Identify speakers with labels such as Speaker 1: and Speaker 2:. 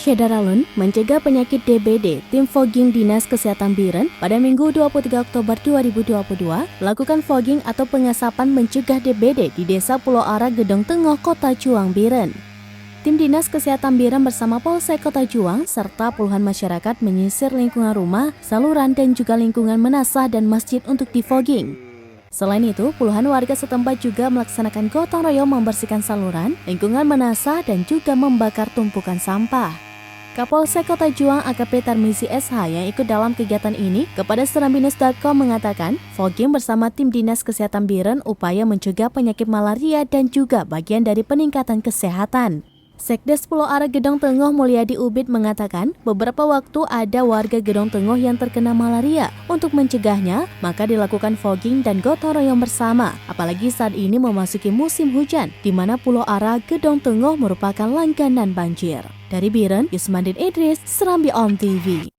Speaker 1: Cedaralun mencegah penyakit DBD, tim fogging Dinas Kesehatan Biren pada Minggu 23 Oktober 2022 melakukan fogging atau pengasapan mencegah DBD di Desa Pulau Ara, Gedong Tengah, Kota Juang, Biren. Tim Dinas Kesehatan Biren bersama Polsek Kota Juang serta puluhan masyarakat menyisir lingkungan rumah, saluran dan juga lingkungan menasah dan masjid untuk di-fogging. Selain itu, puluhan warga setempat juga melaksanakan gotong royong membersihkan saluran, lingkungan menasah dan juga membakar tumpukan sampah. Kapolsek Kota Juang AKP Tarmizi SH yang ikut dalam kegiatan ini kepada serambinus.com mengatakan, fogging bersama tim Dinas Kesehatan Biren upaya mencegah penyakit malaria dan juga bagian dari peningkatan kesehatan. Sekdes Pulau Ara Gedong Tengah Mulyadi Ubid mengatakan, beberapa waktu ada warga Gedong Tengah yang terkena malaria. Untuk mencegahnya, maka dilakukan fogging dan gotong royong bersama. Apalagi saat ini memasuki musim hujan, di mana Pulau Ara Gedong Tengah merupakan langganan banjir. Dari Biren, Yusmandin Idris, Serambi On TV.